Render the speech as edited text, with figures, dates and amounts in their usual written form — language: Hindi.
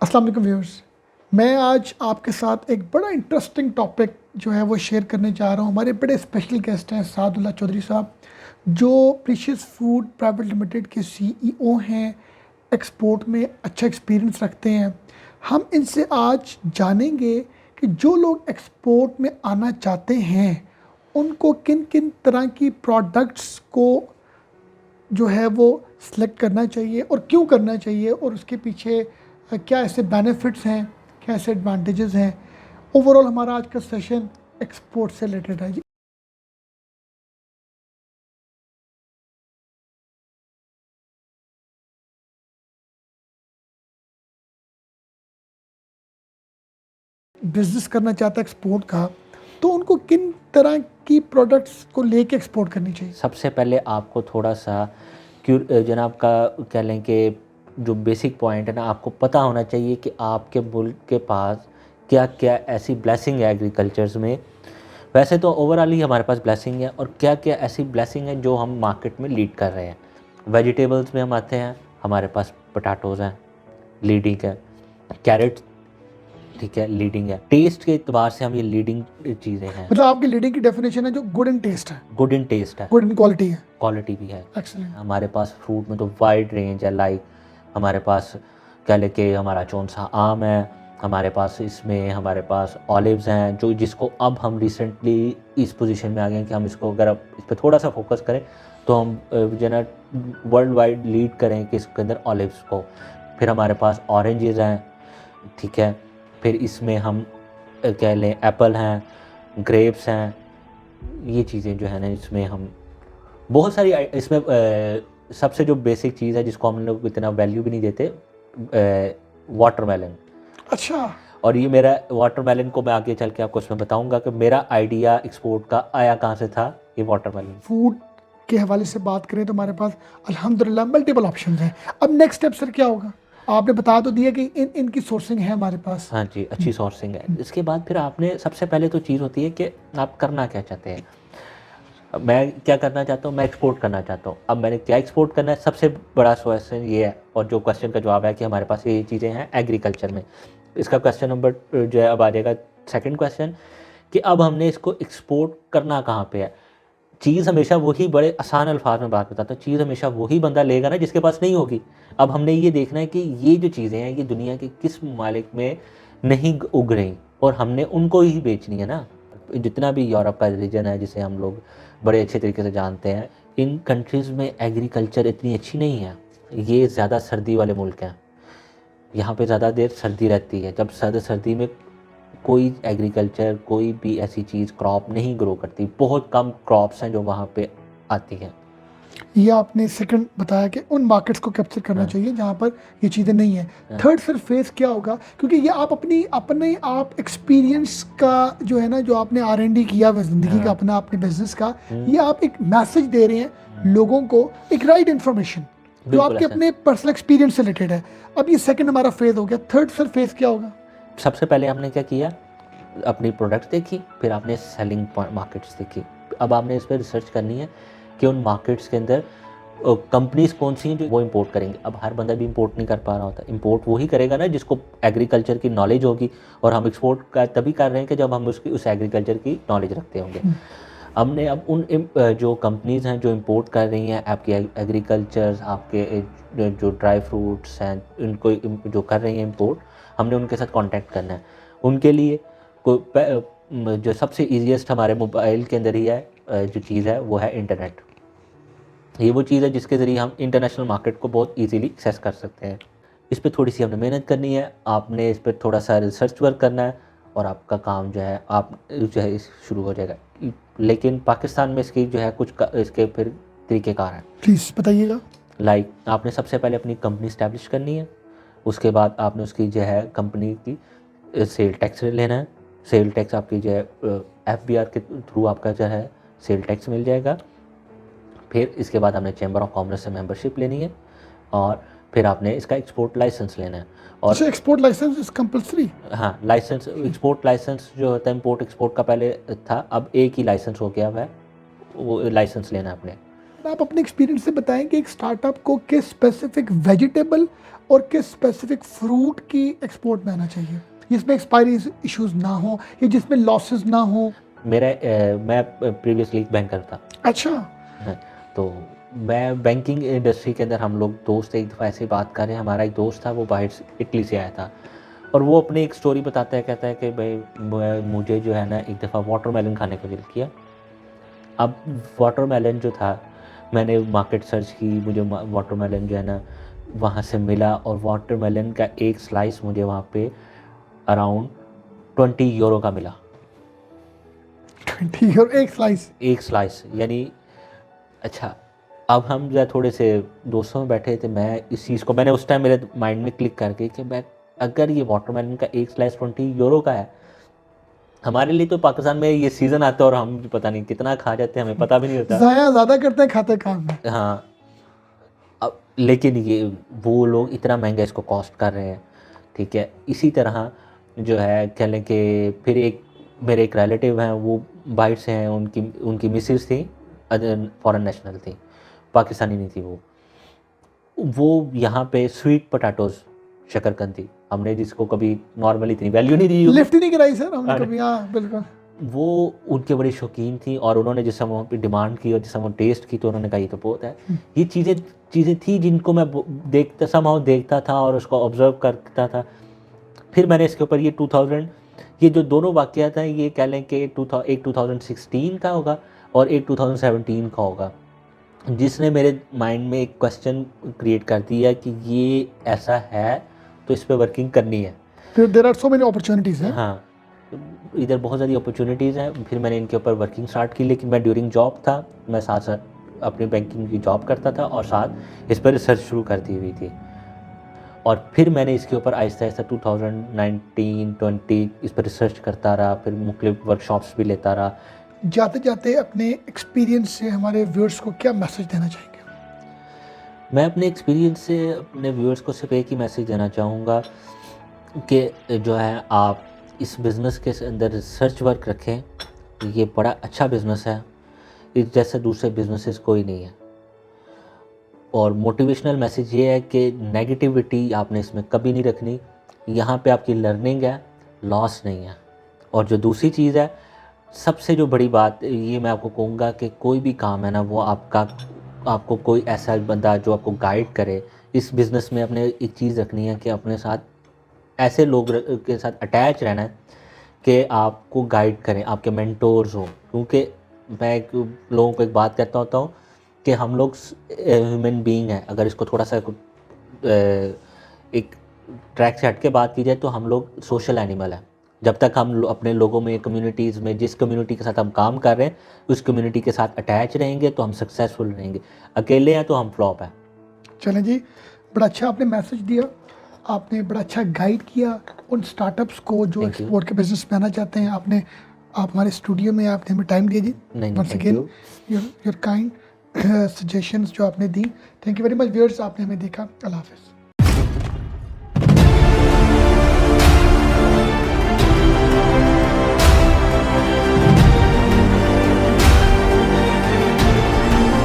अस्सलाम वालेकुम व्यूअर्स। मैं आज आपके साथ एक बड़ा इंटरेस्टिंग टॉपिक जो है वो शेयर करने जा रहा हूँ। हमारे बड़े स्पेशल गेस्ट हैं सादुल्ला चौधरी साहब, जो प्रीशियस फूड प्राइवेट लिमिटेड के सीईओ हैं, एक्सपोर्ट में अच्छा एक्सपीरियंस रखते हैं। हम इनसे आज जानेंगे कि जो लोग एक्सपोर्ट में आना चाहते हैं उनको किन किन तरह की प्रोडक्ट्स को जो है वो सिलेक्ट करना चाहिए और क्यों करना चाहिए, और उसके पीछे क्या ऐसे बेनिफिट्स हैं, क्या ऐसे एडवांटेजेस हैं। ओवरऑल हमारा आज का सेशन एक्सपोर्ट से रिलेटेड है जी। बिजनेस करना चाहता है एक्सपोर्ट का, तो उनको किन तरह की प्रोडक्ट्स को लेके एक्सपोर्ट करनी चाहिए। सबसे पहले आपको थोड़ा सा जनाब का कह लें कि जो बेसिक पॉइंट है ना, आपको पता होना चाहिए कि आपके मुल्क के पास क्या क्या ऐसी ब्लेसिंग है एग्रीकल्चर्स में। वैसे तो ओवरऑल ही हमारे पास ब्लेसिंग है, और क्या क्या ऐसी ब्लेसिंग है जो हम मार्केट में लीड कर रहे हैं। वेजिटेबल्स में हम आते हैं, हमारे पास पोटैटोज़ हैं, लीडिंग है। कैरेट, ठीक है, लीडिंग है। टेस्ट के एतबार से हम ये लीडिंग चीज़ें हैं। मतलब आपकी लीडिंग की डेफिनेशन है जो गुड इन टेस्ट है, गुड इन टेस्ट है, गुड इन क्वालिटी है। क्वालिटी भी है। एक्सीलेंट। हमारे पास फ्रूट में तो वाइड रेंज है। लाइक हमारे पास कह लें कि हमारा कौन सा आम है, हमारे पास इसमें हमारे पास ऑलिव्स हैं, जो जिसको अब हम रिसेंटली इस पोजीशन में आ गए हैं कि हम इसको अगर अब इस पर थोड़ा सा फोकस करें तो हम जो है वर्ल्ड वाइड लीड करें कि इसके अंदर ऑलिव्स को। फिर हमारे पास ऑरेंजेस हैं, ठीक है। फिर इसमें हम कह लें एप्पल हैं, ग्रेप्स हैं। ये चीज़ें जो है ना, इसमें हम बहुत सारी इसमें सबसे जो बेसिक चीज़ है जिसको हम लोग इतना वैल्यू भी नहीं देते, वाटरमेलन। अच्छा, और ये मेरा वाटरमेलन को मैं आगे चल के आपको इसमें बताऊंगा कि मेरा आइडिया एक्सपोर्ट का आया कहाँ से था, ये वाटरमेलन। फूड के हवाले से बात करें तो हमारे पास अल्हम्दुलिल्लाह मल्टीपल ऑप्शंस हैं। अब नेक्स्ट स्टेप सर क्या होगा? आपने बता तो दिया कि इनकी सोर्सिंग है हमारे पास। हाँ जी, अच्छी सोर्सिंग है। इसके बाद फिर आपने सबसे पहले तो चीज़ होती है कि आप करना क्या चाहते हैं। अब मैं क्या करना चाहता हूँ, मैं एक्सपोर्ट करना चाहता हूँ। अब मैंने क्या एक्सपोर्ट करना है, सबसे बड़ा क्वेश्चन ये है, और जो क्वेश्चन का जवाब है कि हमारे पास ये चीज़ें हैं एग्रीकल्चर में। इसका क्वेश्चन नंबर जो है अब आ जाएगा सेकंड क्वेश्चन, कि अब हमने इसको एक्सपोर्ट करना कहाँ पे है। चीज़ हमेशा वही, बड़े आसान अल्फाज में बात बताता हूँ, चीज़ हमेशा वही बंदा लेगा ना जिसके पास नहीं होगी। अब हमने ये देखना है कि ये जो चीज़ें हैं ये दुनिया के किस ममालिक में नहीं उग रही, और हमने उनको ही बेचनी है ना। जितना भी यूरोप का रीजन है जिसे हम लोग बड़े अच्छे तरीके से जानते हैं, इन कंट्रीज़ में एग्रीकल्चर इतनी अच्छी नहीं है। ये ज़्यादा सर्दी वाले मुल्क हैं, यहाँ पे ज़्यादा देर सर्दी रहती है। जब सर्दी में कोई एग्रीकल्चर, कोई भी ऐसी चीज़ क्रॉप नहीं ग्रो करती। बहुत कम क्रॉप्स हैं जो वहाँ पे आती हैं। ये आपने सेकंड बताया कि उन मार्केट्स को कैप्चर करना चाहिए जहाँ पर ये चीज़ें नहीं हैं। थर्ड सर फेस क्या होगा? क्योंकि ये आप अपने आप एक्सपीरियंस का जो है ना, जो आपने R&D किया हुआ ज़िंदगी का, अपना अपने बिजनेस का, ये आप एक मैसेज दे रहे हैं लोगों को, एक राइट इन्फॉर्मेशन जो बिल्कुल आपके ऐसा। अपने पर्सनल एक्सपीरियंस से रिलेटेड है। अब ये सेकंड हमारा फेज हो गया। थर्ड सर फेस क्या होगा? सबसे पहले हमने क्या किया, अपनी प्रोडक्ट देखी, फिर आपने सेलिंग मार्केट्स देखी। अब आपने इस पर रिसर्च करनी है कि उन मार्केट्स के अंदर कंपनीज कौन सी हैं जो वो इंपोर्ट करेंगे। अब हर बंदा भी इंपोर्ट नहीं कर पा रहा होता। इंपोर्ट वही करेगा ना जिसको एग्रीकल्चर की नॉलेज होगी, और हम एक्सपोर्ट का तभी कर रहे हैं कि जब हम उस एग्रीकल्चर की नॉलेज रखते होंगे। हमने अब उन जो कंपनीज़ हैं जो इंपोर्ट कर रही हैं आपके एग्रीकल्चर, आपके जो ड्राई फ्रूट्स हैं, उनको जो कर रही हैं इंपोर्ट, हमने उनके साथ कांटेक्ट करना है। उनके लिए जो सबसे ईजीएस्ट हमारे मोबाइल के अंदर ही है, जो चीज़ है वो है इंटरनेट। ये वो चीज़ है जिसके ज़रिए हम इंटरनेशनल मार्केट को बहुत इजीली एक्सेस कर सकते हैं। इस पे थोड़ी सी हमने मेहनत करनी है, आपने इस पर थोड़ा सा रिसर्च वर्क करना है, और आपका काम जो है आप जो है शुरू हो जाएगा। लेकिन पाकिस्तान में इसकी जो है इसके फिर तरीक़ेकार हैं। प्लीज़ बताइएगा। लाइक आपने सबसे पहले अपनी कंपनी इस्टेब्लिश करनी है। उसके बाद आपने उसकी जो है कंपनी की सेल टैक्स लेना है। सेल टैक्स आपकी जो है FBR के थ्रू आपका जो है सेल टैक्स मिल जाएगा। फिर इसके बाद हमने चैम्बर ऑफ कॉमर्स से मेंबरशिप लेनी है, और फिर आपने इसका एक्सपोर्ट लाइसेंस लेना है। और एक्सपोर्ट लाइसेंस इज कंपलसरी? हाँ, लाइसेंस, एक्सपोर्ट लाइसेंस जो होता है इंपोर्ट एक्सपोर्ट का पहले था, अब एक ही लाइसेंस हो गया हुआ है, वो लाइसेंस लेना है आपने। आप अपने एक्सपीरियंस से बताएं कि एक स्टार्टअप को किस स्पेसिफिक वेजिटेबल और किस स्पेसिफिक फ्रूट की एक्सपोर्ट में आना चाहिए जिसमें एक्सपायरी इश्यूज ना हो या जिसमें लॉसेस ना हो? मैं प्रीवियसली बैंकर था। अच्छा। हाँ, तो मैं बैंकिंग इंडस्ट्री के अंदर हम लोग दोस्त एक दफ़ा ऐसे बात कर रहे हैं, हमारा एक दोस्त था वो बाहर से इटली से आया था और वो अपनी एक स्टोरी बताता है, कहता है कि भाई मुझे जो है ना एक दफ़ा वाटरमेलन खाने को दिल किया। अब वाटरमेलन जो था मैंने मार्केट सर्च की, मुझे वाटरमेलन जो है ना वहाँ से मिला और वाटरमेलन का एक स्लाइस मुझे वहाँ पे अराउंड 20 यूरो का मिला। 20 और एक स्लाइस? एक स्लाइस यानी अच्छा, अब हम जो है थोड़े से दोस्तों में बैठे थे, मैं इस चीज़ को मैंने उस टाइम मेरे माइंड में क्लिक कर गई कि मैं अगर ये वाटरमेलन का एक स्लाइस 20 यूरो का है, हमारे लिए तो पाकिस्तान में ये सीज़न आता है और हम भी पता नहीं कितना खा जाते हैं, हमें पता भी नहीं होता। ज़ाया ज़्यादा करते हैं खाते काम में। हाँ, अब लेकिन ये वो लोग इतना महंगा इसको कॉस्ट कर रहे हैं, ठीक है। इसी तरह जो है कह लें कि फिर एक मेरे एक रिलेटिव हैं, वो बाहर से हैं, उनकी मिसेस थी फॉरेन नेशनल थी, पाकिस्तानी नहीं थी वो यहाँ पे स्वीट पोटैटोज़ शकरकंदी, हमने जिसको कभी नॉर्मली इतनी वैल्यू नहीं दी होगी। लिफ्ट ही नहीं कराई सर हमने अरे। कभी। हाँ बिल्कुल। वो उनके बड़ी शौकीन थी और उन्होंने जिस समय पे डिमांड की और जिस समय टेस्ट की तो उन्होंने कहा ये तो बहुत है। ये चीज़ें थी जिनको मैं देखता था और उसको ऑब्जर्व करता था। फिर मैंने इसके ऊपर ये 2000 ये जो दोनों वाक़यात हैं ये कह लें कि एक 2016 का होगा और एक 2017 का होगा, जिसने मेरे माइंड में एक क्वेश्चन क्रिएट कर दिया कि ये ऐसा है तो इस पे वर्किंग करनी है। There are so many opportunities हैं। हाँ, इधर बहुत सारी अपॉर्चुनिटीज़ हैं। फिर मैंने इनके ऊपर वर्किंग स्टार्ट की, लेकिन मैं ड्यूरिंग जॉब था, मैं साथ साथ अपनी बैंकिंग की जॉब करता था और साथ इस पर रिसर्च शुरू कर दी हुई थी। और फिर मैंने इसके ऊपर आहिस्ता आहिस्ता 2019-20 इस पर रिसर्च करता रहा, फिर मुख्तलिफ वर्कशॉप्स भी लेता रहा। जाते जाते अपने एक्सपीरियंस से हमारे व्यूअर्स को क्या मैसेज देना चाहेंगे? मैं अपने एक्सपीरियंस से अपने व्यूअर्स को सिर्फ एक ही मैसेज देना चाहूँगा कि जो है आप इस बिज़नेस के अंदर रिसर्च वर्क रखें। ये बड़ा अच्छा बिज़नेस है, इस जैसे दूसरे बिज़नेसेस कोई नहीं है। और मोटिवेशनल मैसेज ये है कि नेगेटिविटी आपने इसमें कभी नहीं रखनी। यहाँ पे आपकी लर्निंग है, लॉस नहीं है। और जो दूसरी चीज़ है, सबसे जो बड़ी बात ये मैं आपको कहूँगा कि कोई भी काम है ना वो आपको कोई ऐसा बंदा जो आपको गाइड करे। इस बिज़नेस में अपने एक चीज़ रखनी है कि अपने साथ ऐसे लोग के साथ अटैच रहना है कि आपको गाइड करें, आपके मेंटोर्स हों। क्योंकि मैं लोगों को एक बात कहता होता हूँ कि हम लोग ह्यूमन बीइंग हैं। अगर इसको थोड़ा सा एक ट्रैक से हट के बात की जाए तो हम लोग सोशल एनिमल हैं। जब तक हम अपने लोगों में, कम्युनिटीज़ में, जिस कम्युनिटी के साथ हम काम कर रहे हैं उस कम्युनिटी के साथ अटैच रहेंगे तो हम सक्सेसफुल रहेंगे। अकेले हैं तो हम फ्लॉप हैं। चलें जी, बड़ा अच्छा आपने मैसेज दिया, आपने बड़ा अच्छा गाइड किया उन स्टार्टअप्स को जो एक्सपोर्ट के बिजनेस में आना चाहते हैं। आप हमारे स्टूडियो में आपने हमें टाइम दिया जी। Once again your kind suggestions जो आपने दी, thank you very much. Viewers, आपने हमें देखा। अल्लाह हाफ़िज़।